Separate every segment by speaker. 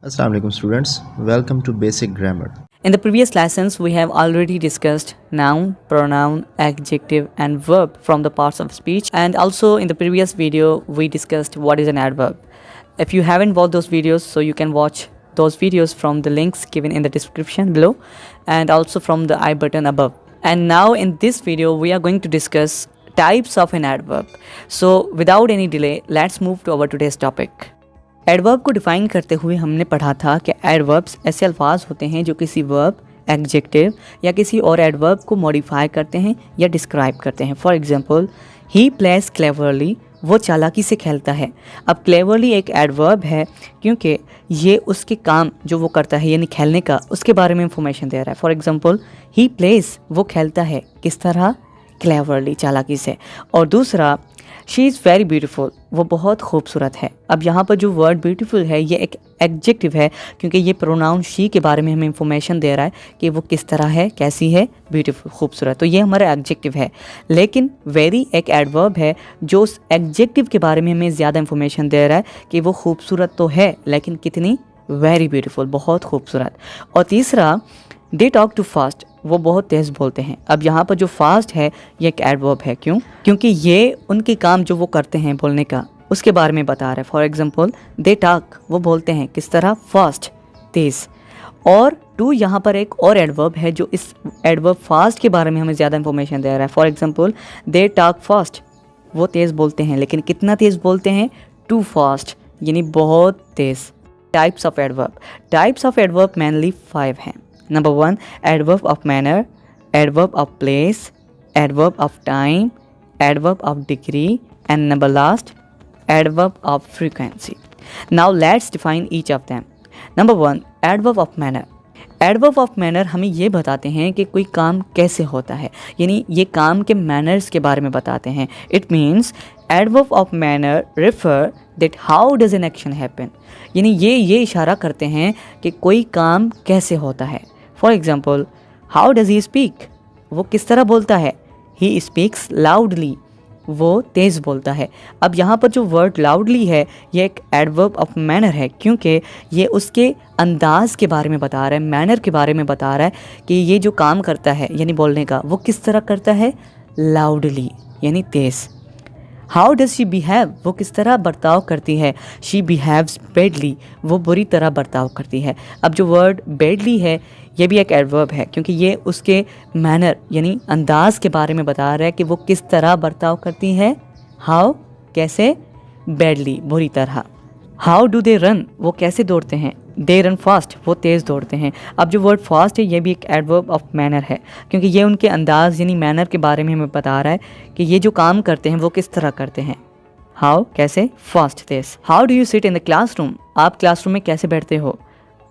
Speaker 1: Assalamu alaikum students, welcome to Basic Grammar.
Speaker 2: In the previous lessons, we have already discussed noun, pronoun, adjective and verb from the parts of speech, and also in the previous video we discussed what is an adverb. If you haven't watched those videos, so you can watch those videos from the links given in the description below and also from the I button above. And now in this video we are going to discuss types of an adverb. So without any delay, let's move to our today's topic. Adverb को define करते हुए हमने पढ़ा था कि adverbs ऐसे अल्फाज होते हैं जो किसी वर्ब, एडजेक्टिव या किसी और एडवर्ब को मॉडिफाई करते हैं या डिस्क्राइब करते हैं. For example, he place cleverly, वो चालाकी से खेलता है. अब क्लेवरली एक एडवर्ब है क्योंकि ये उसके काम जो वो करता है यानी खेलने का, उसके बारे में इंफॉर्मेशन दे रहा है. फॉर एग्जांपल, ही प्लेस, वो खेलता है किस तरह, क्लेवरली, चालाकी से. और दूसरा, शी इज़ वेरी ब्यूटीफुल, वो बहुत खूबसूरत है. अब यहाँ पर जो वर्ड ब्यूटीफुल है ये एक एडजेक्टिव है क्योंकि ये प्रोनाउन शी के बारे में हमें इंफॉर्मेशन दे रहा है कि वो किस तरह है, कैसी है, ब्यूटीफुल, खूबसूरत. तो ये हमारा एडजेक्टिव है. लेकिन वेरी एक एडवर्ब है जो उस एडजेक्टिव के बारे में हमें ज़्यादा इंफॉर्मेशन दे रहा है कि वो खूबसूरत तो है लेकिन कितनी, वेरी ब्यूटीफुल, बहुत खूबसूरत. और तीसरा, दे टॉक टू फास्ट, वो बहुत तेज़ बोलते हैं. अब यहाँ पर जो फास्ट है ये एक एडवर्ब है. क्यों? क्योंकि ये उनके काम जो वो करते हैं बोलने का, उसके बारे में बता रहा है. फॉर एग्जांपल, दे टॉक, वो बोलते हैं किस तरह, फास्ट, तेज़. और टू यहाँ पर एक और एडवर्ब है जो इस एडवर्ब फास्ट के बारे में हमें ज़्यादा इंफॉर्मेशन दे रहा है. For example, they talk fast, वो तेज़ बोलते हैं लेकिन कितना तेज़ बोलते हैं, टू फास्ट, यानी बहुत तेज़. Types of adverb. Types of adverb mainly 5 हैं. Number 1, adverb of manner, adverb of place, adverb of time, adverb of degree, and number last, adverb of frequency. Now let's define each of them. Number 1, adverb of manner. Adverb of manner हमें ये बताते हैं कि कोई काम कैसे होता है, यानी ये काम के मैनर्स के बारे में बताते हैं. It means adverb of manner refer that how does an action happen, यानी ये इशारा करते हैं कि कोई काम कैसे होता है. For example, how does he speak, वो किस तरह बोलता है. ही स्पीक्स लाउडली, वो तेज़ बोलता है. अब यहाँ पर जो वर्ड लाउडली है ये एक एडवर्ब ऑफ मैनर है क्योंकि ये उसके अंदाज़ के बारे में बता रहा है, मैनर के बारे में बता रहा है कि ये जो काम करता है यानी बोलने का, वो किस तरह करता है, लाउडली, यानी तेज़. हाउ डज शी बिहेव, वो किस तरह बर्ताव करती है. शी बिहेव्स बैडली, वो बुरी तरह बर्ताव करती है. अब जो वर्ड बैडली है ये भी एक एडवर्ब है क्योंकि ये उसके मैनर यानी अंदाज के बारे में बता रहा है कि वो किस तरह बर्ताव करती है. हाउ, कैसे, बैडली, बुरी तरह. हाउ डू दे रन, वो कैसे दौड़ते हैं. दे रन फास्ट, वो तेज़ दौड़ते हैं. अब जो वर्ड फास्ट है ये भी एक एडवर्ब ऑफ मैनर है क्योंकि ये उनके अंदाज यानी मैनर के बारे में हमें बता रहा है कि ये जो काम करते हैं वो किस तरह करते हैं. हाउ, कैसे, फास्ट, तेज़. How do you sit in the classroom, आप क्लासरूम में कैसे बैठते हो.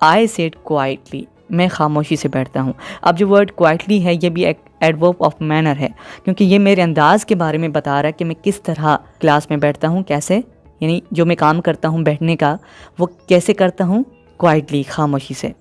Speaker 2: आई सिट क्वाइटली, मैं खामोशी से बैठता हूँ. अब जो वर्ड क्वाइटली है ये भी एक एडवर्ब ऑफ मैनर है क्योंकि ये मेरे अंदाज के बारे में बता रहा है कि मैं किस तरह क्लास में बैठता हूँ, कैसे, यानी जो मैं काम करता हूँ बैठने का वो कैसे करता हूँ, क्वाइटली, खामोशी से.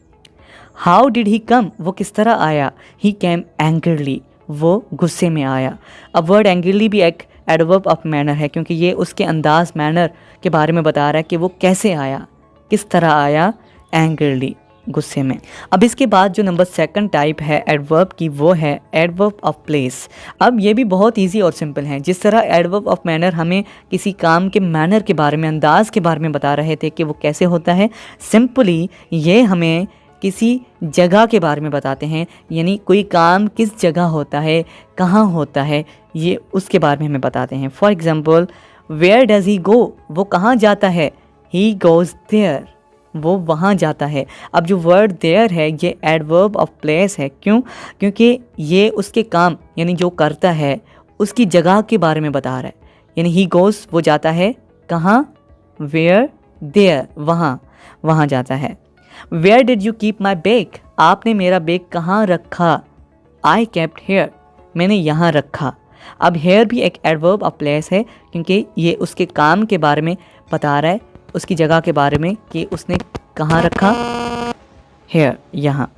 Speaker 2: हाउ डिड ही कम, वो किस तरह आया. ही कैम एंग्रली, वो गुस्से में आया. अब वर्ड एंग्रली भी एक एडवर्ब ऑफ मैनर है क्योंकि ये उसके अंदाज, मैनर के बारे में बता रहा है कि वो कैसे आया, किस तरह आया, एंग्रली, गुस्से में. अब इसके बाद जो नंबर 2 टाइप है एडवर्ब की वो है एडवर्ब ऑफ प्लेस. अब ये भी बहुत इजी और सिंपल है. जिस तरह एडवर्ब ऑफ मैनर हमें किसी काम के मैनर के बारे में, अंदाज के बारे में बता रहे थे कि वो कैसे होता है, सिंपली ये हमें किसी जगह के बारे में बताते हैं, यानी कोई काम किस जगह होता है, कहाँ होता है, ये उसके बारे में हमें बताते हैं. For example, where does he go, वो कहाँ जाता है. ही गोज़ देयर, वो वहाँ जाता है. अब जो वर्ड देयर है ये एडवर्ब ऑफ प्लेस है. क्यों? क्योंकि ये उसके काम यानी जो करता है उसकी जगह के बारे में बता रहा है. यानी ही गोज़, वो जाता है कहाँ, वेयर, देयर, वहाँ जाता है. Where did you keep my bag, आपने मेरा बैग कहाँ रखा. आई केप्ट हेयर, मैंने यहाँ रखा. अब हेयर भी एक एडवर्ब ऑफ प्लेस है क्योंकि ये उसके काम के बारे में बता रहा है, उसकी जगह के बारे में कि उसने कहाँ रखा, हेयर, यहाँ.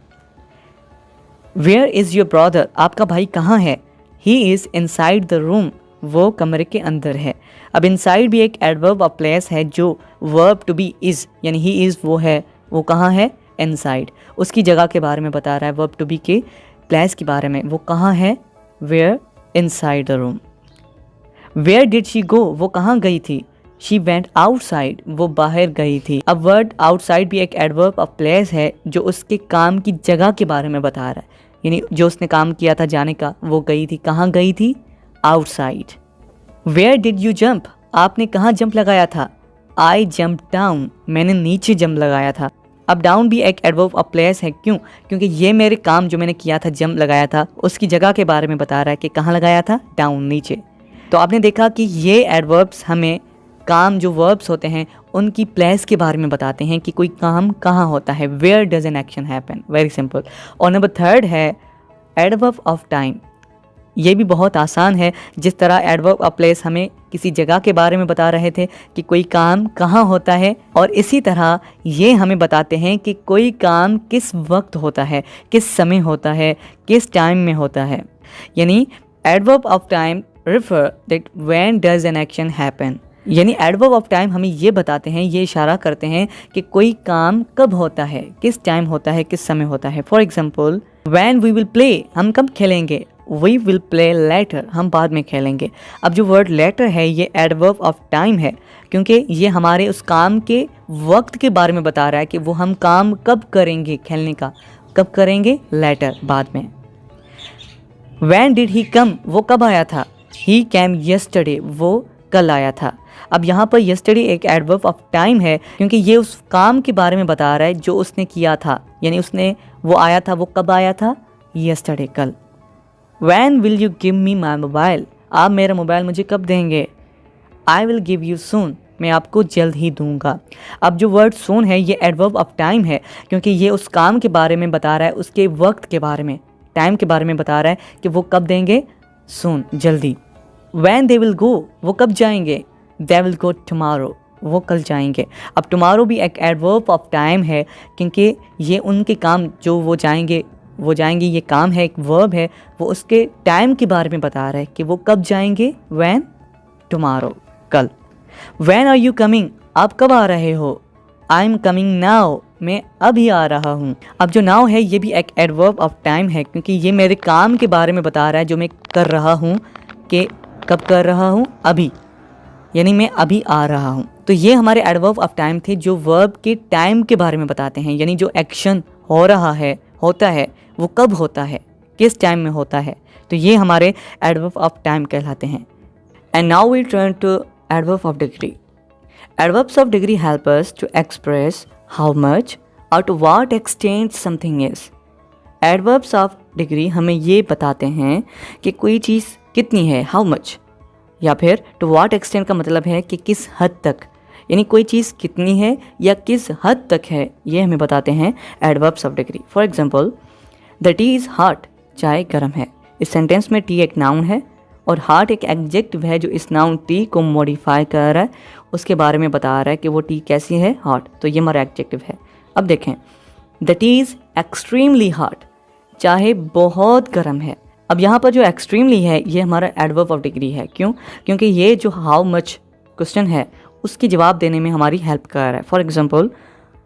Speaker 2: वेयर इज़ योर ब्रदर, आपका भाई कहाँ है. He is inside the room, वो कमरे के अंदर है. अब इनसाइड भी एक एडवर्ब ऑफ प्लेस है जो वर्ब टू बी इज़, यानी ही इज़ वो है वो कहाँ है, इनसाइड, उसकी जगह के बारे में बता रहा है। वर्ब टू बी के प्लेस के बारे में, वो कहाँ है, where, inside the room. Where did she go, वो कहाँ गई थी, शी वेंट आउटसाइड, वो बाहर गई थी। अब वर्ड आउटसाइड भी एक एडवर्ब ऑफ प्लेस है जो उसके काम की जगह के बारे में बता रहा है, यानी जो उसने काम किया था जाने का, वो गई थी, कहाँ गई थी, outside. Where did you jump, आपने कहाँ जंप लगाया था, आई जंप डाउन, मैंने नीचे जंप लगाया था। अब डाउन भी एक एडवर्ब ऑफ प्लेस है, क्यों, क्योंकि ये मेरे काम जो मैंने किया था, जंप लगाया था, उसकी जगह के बारे में बता रहा है कि कहाँ लगाया था, डाउन, नीचे। तो आपने देखा कि ये एडवर्ब्स हमें काम जो वर्ब्स होते हैं उनकी प्लेस के बारे में बताते हैं कि कोई काम कहाँ होता है, where does an action happen, very simple. और नंबर थर्ड है एडवर्ब ऑफ टाइम। ये भी बहुत आसान है, जिस तरह एडवर्ब ऑफ प्लेस हमें किसी जगह के बारे में बता रहे थे कि कोई काम कहाँ होता है, और इसी तरह ये हमें बताते हैं कि कोई काम किस वक्त होता है, किस समय होता है, किस टाइम में होता है। यानी adverb of time refer that when does an action happen, यानी एडवर्ब ऑफ टाइम हमें ये बताते हैं, ये इशारा करते हैं कि कोई काम कब होता है, किस टाइम होता है, किस समय होता है। For example, when we will play, हम कब खेलेंगे, वी विल प्ले लेटर, हम बाद में खेलेंगे। अब जो वर्ड लेटर है ये एडवर्ब ऑफ टाइम है, क्योंकि ये हमारे उस काम के वक्त के बारे में बता रहा है कि वो हम काम कब करेंगे, खेलने का कब करेंगे, लेटर, बाद में। When did he come, वो कब आया था, he came yesterday, वो कल आया था। अब यहाँ पर yesterday एक एडवर्ब ऑफ टाइम है, क्योंकि ये उस काम के बारे में बता रहा है जो उसने किया था, यानी वो आया था, वो कब आया था, yesterday, कल। When will you give me my mobile, आप मेरा मोबाइल मुझे कब देंगे, I will give you soon, मैं आपको जल्द ही दूंगा। अब जो वर्ड soon है ये एडवर्ब ऑफ टाइम है, क्योंकि ये उस काम के बारे में बता रहा है, उसके वक्त के बारे में, टाइम के बारे में बता रहा है कि वो कब देंगे, soon, जल्दी। When they will go, वो कब जाएंगे, they will go tomorrow, वो कल जाएंगे। अब tomorrow भी एक एडवर्ब ऑफ टाइम है, क्योंकि ये उनके काम जो वो जाएंगे ये काम है, एक वर्ब है, वो उसके टाइम के बारे में बता रहा है कि वो कब जाएंगे, when, tomorrow, कल। When are you coming, आप कब आ रहे हो, I am coming now, मैं अभी आ रहा हूँ। अब जो now है ये भी एक एडवर्ब ऑफ टाइम है, क्योंकि ये मेरे काम के बारे में बता रहा है जो मैं कर रहा हूँ, कि कब कर रहा हूँ, अभी, यानी मैं अभी आ रहा हूँ। तो ये हमारे एडवर्ब ऑफ टाइम थे जो वर्ब के टाइम के बारे में बताते हैं, यानी जो एक्शन हो रहा है, होता है, वो कब होता है, किस टाइम में होता है। तो ये हमारे एडवर्ब ऑफ टाइम कहलाते हैं। And now we turn to adverb of degree. Adverbs of degree help us to express how much or to what extent something is. Adverbs of degree हमें ये बताते हैं कि कोई चीज़ कितनी है, how much, या फिर to what extent का मतलब है कि किस हद तक, यानी कोई चीज़ कितनी है या किस हद तक है, ये हमें बताते हैं adverbs of degree. For example, the tea is hot, चाय गर्म है। इस सेंटेंस में टी एक नाउन है और हार्ट एक एडजेक्टिव है जो इस नाउन टी को मॉडिफाई कर रहा है, उसके बारे में बता रहा है कि वो टी कैसी है, हॉट। तो ये हमारा एडजेक्टिव है। अब देखें, the T is extremely hot, चाहे बहुत गर्म है। अब यहाँ पर जो एक्सट्रीमली है ये हमारा एडवर्ब ऑफ डिग्री है। क्यों? क्योंकि ये जो हाउ मच क्वेश्चन है उसकी जवाब देने में हमारी हेल्प कर रहा है। For example,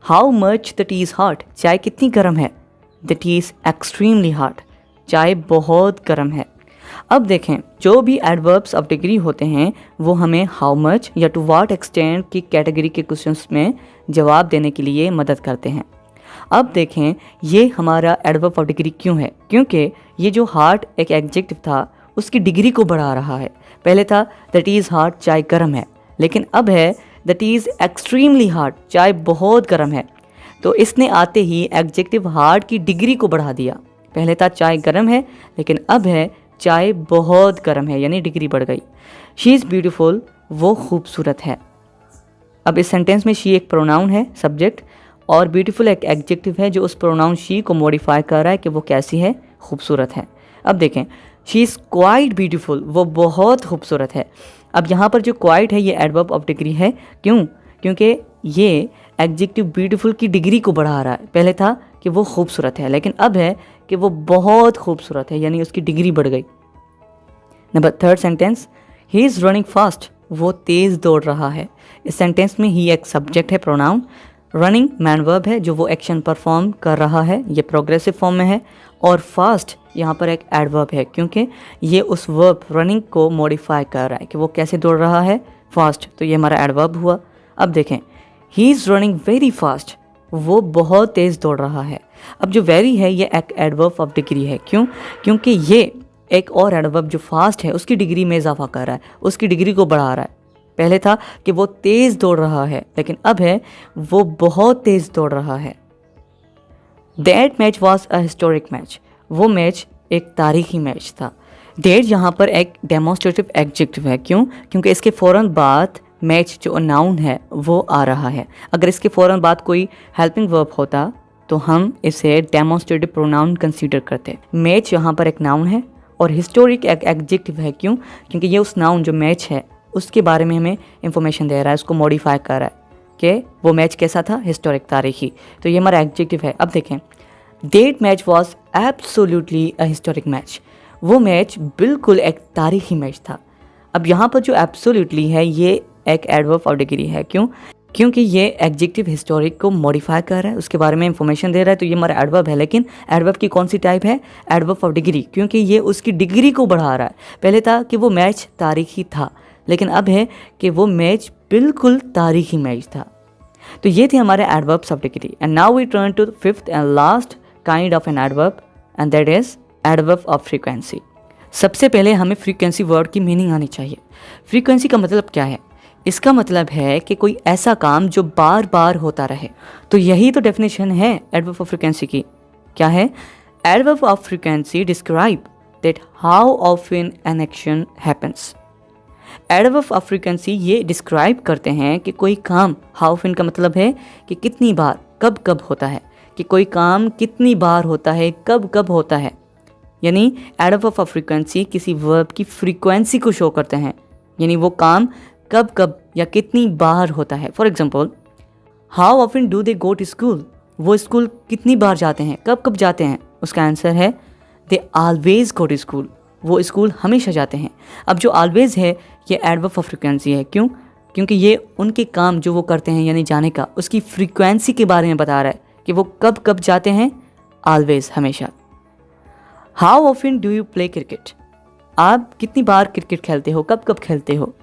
Speaker 2: how much the T is hot, चाय कितनी गर्म है, the T is extremely hot, चाय बहुत गर्म है। अब देखें, जो भी एडवर्ब्स ऑफ डिग्री होते हैं वो हमें हाउ मच या टू व्हाट एक्सटेंट की कैटेगरी के क्वेश्चंस में जवाब देने के लिए मदद करते हैं। अब देखें, ये हमारा एडवर्ब ऑफ डिग्री क्यों है? क्योंकि ये जो हार्ट एक एडजेक्टिव था उसकी डिग्री को बढ़ा रहा है। पहले था द टी इज़ हॉट, चाय गर्म है, लेकिन अब है the T is extremely hot, चाय बहुत गर्म है। तो इसने आते ही एडजेक्टिव हार्ट की डिग्री को बढ़ा दिया। पहले था चाय गर्म है, लेकिन अब है चाय बहुत गर्म है, यानी डिग्री बढ़ गई। शी इज़ ब्यूटीफुल, वो खूबसूरत है। अब इस सेंटेंस में शी एक प्रोनाउन है, सब्जेक्ट, और ब्यूटीफुल एक एडजेक्टिव है जो उस प्रोनाउन शी को मॉडिफाई कर रहा है कि वो कैसी है, खूबसूरत है। अब देखें, शी इज़ क्वाइट ब्यूटीफुल, वो बहुत खूबसूरत है। अब यहाँ पर जो क्वाइट है ये एडवर्ब ऑफ डिग्री है। क्यों? क्योंकि ये एडजेक्टिव ब्यूटीफुल की डिग्री को बढ़ा रहा है। पहले था कि वो खूबसूरत है, लेकिन अब है कि वो बहुत खूबसूरत है, यानी उसकी डिग्री बढ़ गई। Number third sentence, he is running fast, वो तेज़ दौड़ रहा है। इस सेंटेंस में ही एक सब्जेक्ट है, प्रोनाउन, रनिंग मैन वर्ब है जो वो एक्शन परफॉर्म कर रहा है, ये प्रोग्रेसिव फॉर्म में है। और फास्ट यहाँ पर एक एडवर्ब है क्योंकि ये उस वर्ब रनिंग को मॉडिफाई कर रहा है कि वो कैसे दौड़ रहा है, फास्ट, तो ये हमारा एडवर्ब हुआ। अब देखें, he is running very fast, वो बहुत तेज़ दौड़ रहा है। अब जो वेरी है ये एक एडवर्ब ऑफ डिग्री है, क्यों? क्योंकि ये एक और एडवर्ब जो फास्ट है उसकी डिग्री में इजाफा कर रहा है, उसकी डिग्री को बढ़ा रहा है। पहले था कि वो तेज़ दौड़ रहा है, लेकिन अब है वो बहुत तेज़ दौड़ रहा है। That match was a historic match, वो मैच एक तारीखी मैच था। डेट यहाँ पर एक डेमोन्स्ट्रेटिव एडजेक्टिव है, क्यों? क्योंकि इसके फ़ौरन बाद मैच जो नाउन है वो आ रहा है। अगर इसके फ़ौरन बाद कोई हेल्पिंग वर्ब होता तो हम इसे डेमोन्स्ट्रेटिव प्रोनाउन कंसीडर करते। मैच यहाँ पर एक नाउन है और हिस्टोरिक एक एडजेक्टिव है, क्यों? क्योंकि ये उस नाउन जो मैच है उसके बारे में हमें इंफॉर्मेशन दे रहा है, उसको मॉडिफाई कर रहा है कि वो मैच कैसा था, हिस्टोरिक, तारीखी। तो ये हमारा एडजेक्टिव है। अब देखें, that match was absolutely a historic match, वो मैच बिल्कुल एक तारीखी मैच था। अब यहाँ पर जो एब्सोल्युटली है ये एक एडवर्ब ऑफ डिग्री है, क्यों? क्योंकि ये एडजेक्टिव हिस्टोरिक को मॉडिफाई कर रहा है, उसके बारे में इंफॉर्मेशन दे रहा है, तो ये हमारा एडवर्ब है। लेकिन एडवर्ब की कौन सी टाइप है? एडवर्ब ऑफ डिग्री, क्योंकि ये उसकी डिग्री को बढ़ा रहा है। पहले था कि वो मैच तारीखी था, लेकिन अब है कि वो मैच बिल्कुल तारीखी मैच था। तो ये थे हमारे adverbs of degree. And now we turn to the fifth and last kind of an adverb, and that is adverb of frequency. सबसे पहले हमें फ्रीक्वेंसी वर्ड की मीनिंग आनी चाहिए। फ्रीक्वेंसी का मतलब क्या है? इसका मतलब है कि कोई ऐसा काम जो बार बार होता रहे। तो यही तो डेफिनेशन है एडवर्ब ऑफ फ्रीक्वेंसी की। क्या है? Adverb of frequency describe that how often an action happens. Adverb of frequency ये डिस्क्राइब करते हैं कि कोई काम, हाउ ऑफन का मतलब है कि कितनी बार, कब कब होता है, कि कोई काम कितनी बार होता है, कब कब होता है। यानी एडवर्ब ऑफ फ्रीक्वेंसी किसी वर्ब की फ्रीक्वेंसी को शो करते हैं, यानी वो काम कब कब या कितनी बार होता है। For example, how often do they go to school, वो स्कूल कितनी बार जाते हैं, कब कब जाते हैं? उसका आंसर है they always go to school, वो स्कूल हमेशा जाते हैं। अब जो ऑलवेज है ये एडवर्ब ऑफ फ्रीक्वेंसी है, क्यों? क्योंकि ये उनके काम जो वो करते हैं यानी जाने का, उसकी फ्रीक्वेंसी के बारे में बता रहा है कि वो कब कब जाते हैं, ऑलवेज, हमेशा। How often do you play cricket, आप कितनी बार क्रिकेट खेलते हो, कब कब खेलते हो?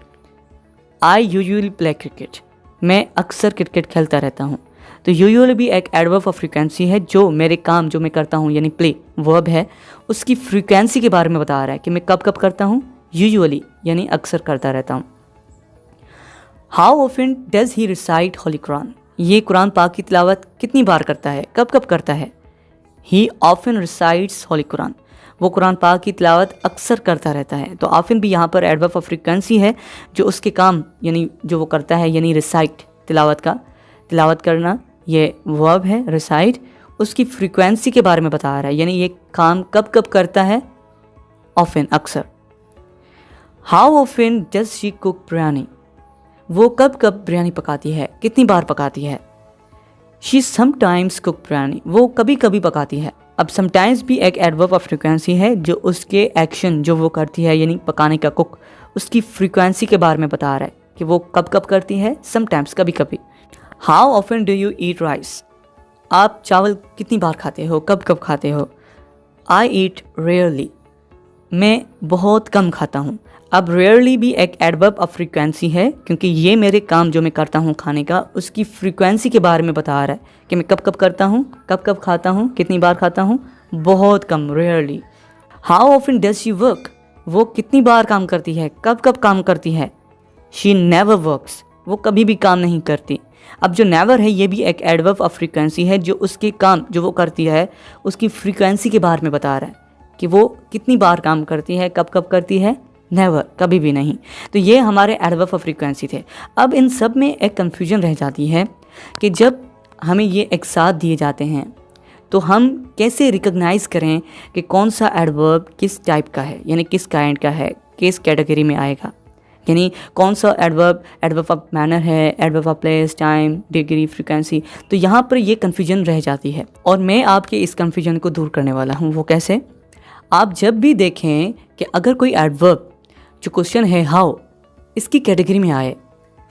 Speaker 2: आई यूजुअली प्ले क्रिकेट, मैं अक्सर क्रिकेट खेलता रहता हूँ। तो यूजुअली भी एक एडवर्ब ऑफ फ्रीक्वेंसी है जो मेरे काम जो मैं करता हूँ यानी प्ले वर्ब है उसकी फ्रीक्वेंसी के बारे में बता रहा है कि मैं कब कब करता हूँ, यूजुअली यानी अक्सर करता रहता हूँ। How often does he recite Holi Quran, ये कुरान पाक की तिलावत कितनी बार करता है, कब कब करता है? ही ऑफन रिसाइट्स होली कुरान, वो कुरान पाक की तिलावत अक्सर करता रहता है। तो ऑफन भी यहाँ पर एडवर्ब ऑफ फ्रीक्वेंसी है जो उसके काम यानी जो वो करता है, यानी रिसाइट, तिलावत करना, ये वर्ब है रिसाइट, उसकी फ्रीक्वेंसी के बारे में बता रहा है, यानी ये काम कब कब करता है, ऑफन, अक्सर। How often does she cook biryani, वो कब कब बिरयानी पकाती है, कितनी बार पकाती है? शी समटाइम्स कुक बिरयानी, वो कभी कभी पकाती है। अब समटाइम्स भी एक एडवर्ब ऑफ फ्रीक्वेंसी है जो उसके एक्शन जो वो करती है यानी पकाने का, कुक, उसकी फ्रीक्वेंसी के बारे में बता रहा है कि वो कब कब करती है, समटाइम्स, कभी कभी। How often do you eat rice, आप चावल कितनी बार खाते हो, कब कब खाते हो? आई ईट रेयरली, मैं बहुत कम खाता हूँ। अब रेयरली भी एक एडवर्ब ऑफ फ्रीक्वेंसी है क्योंकि ये मेरे काम जो मैं करता हूँ खाने का, उसकी फ्रीक्वेंसी के बारे में बता रहा है कि मैं कब कब करता हूँ, कब कब खाता हूँ, कितनी बार खाता हूँ, बहुत कम, rarely. How often does she work, वो कितनी बार काम करती है, कब कब काम करती है? शी नेवर वर्क्स, वो कभी भी काम नहीं करती। अब जो नेवर है ये भी एक एडवर्ब ऑफ फ्रीक्वेंसी है जो उसके काम जो वो करती है उसकी फ्रीक्वेंसी के बारे में बता रहा है कि वो कितनी बार काम करती है, कब कब करती है, नेवर, कभी भी नहीं। तो ये हमारे एडवर्ब ऑफ फ्रीक्वेंसी थे। अब इन सब में एक कन्फ्यूजन रह जाती है कि जब हमें ये एक साथ दिए जाते हैं तो हम कैसे रिकॉग्नाइज़ करें कि कौन सा एडवर्ब किस टाइप का है, यानी किस काइंड का है, किस कैटेगरी में आएगा, यानी कौन सा एडवर्ब ऑफ मैनर है, adverb of place, time, degree, frequency. तो यहाँ पर ये कन्फ्यूजन रह जाती है और मैं आपके इस कन्फ्यूजन को दूर करने वाला हूँ। वो कैसे? आप जब भी देखें कि अगर कोई एडवर्ब जो क्वेश्चन है हाउ, इसकी कैटेगरी में आए,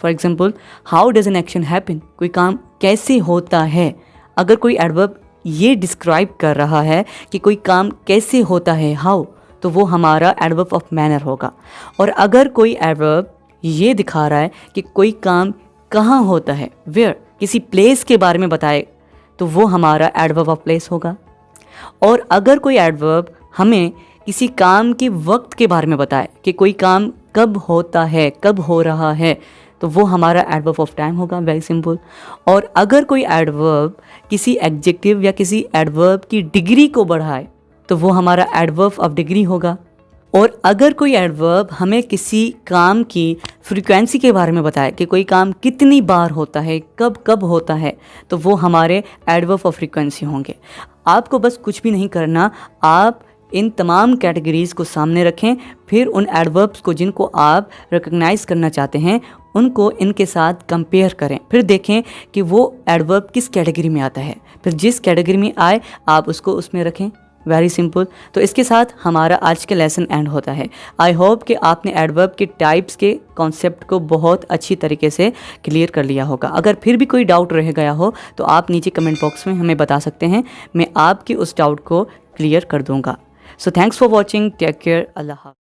Speaker 2: for example how does an action happen, कोई काम कैसे होता है, अगर कोई एडवर्ब ये डिस्क्राइब कर रहा है कि कोई काम कैसे होता है, हाउ, तो वो हमारा एडवर्ब ऑफ मैनर होगा। और अगर कोई एडवर्ब ये दिखा रहा है कि कोई काम कहाँ होता है, वेयर, किसी प्लेस के बारे में बताए, तो वो हमारा एडवर्ब ऑफ प्लेस होगा। और अगर कोई एडवर्ब हमें किसी काम के वक्त के बारे में बताए कि कोई काम कब होता है, कब हो रहा है, तो वो हमारा एडवर्ब ऑफ टाइम होगा, वेरी सिंपल। और अगर कोई एडवर्ब किसी एडजेक्टिव या किसी एडवर्ब की डिग्री को बढ़ाए, तो वो हमारा एडवर्ब ऑफ डिग्री होगा। और अगर कोई एडवर्ब हमें किसी काम की फ्रीक्वेंसी के बारे में बताए कि कोई काम कितनी बार होता है, कब कब होता है, तो वो हमारे एडवर्ब ऑफ फ्रीक्वेंसी होंगे। आपको बस कुछ भी नहीं करना, आप इन तमाम कैटेगरीज़ को सामने रखें, फिर उन एडवर्ब्स को जिनको आप रिकग्नाइज़ करना चाहते हैं उनको इनके साथ कंपेयर करें, फिर देखें कि वो एडवर्ब किस कैटेगरी में आता है, फिर जिस कैटेगरी में आए आप उसको उसमें रखें, वेरी सिंपल। तो इसके साथ हमारा आज का लेसन एंड होता है। आई होप कि आपने एडवर्ब के टाइप्स के कॉन्सेप्ट को बहुत अच्छी तरीके से क्लियर कर लिया होगा। अगर फिर भी कोई डाउट रह गया हो तो आप नीचे कमेंट बॉक्स में हमें बता सकते हैं, मैं आपके उस डाउट को क्लियर कर दूंगा। So thanks for watching, take care, अल्लाह हाफ़िज़।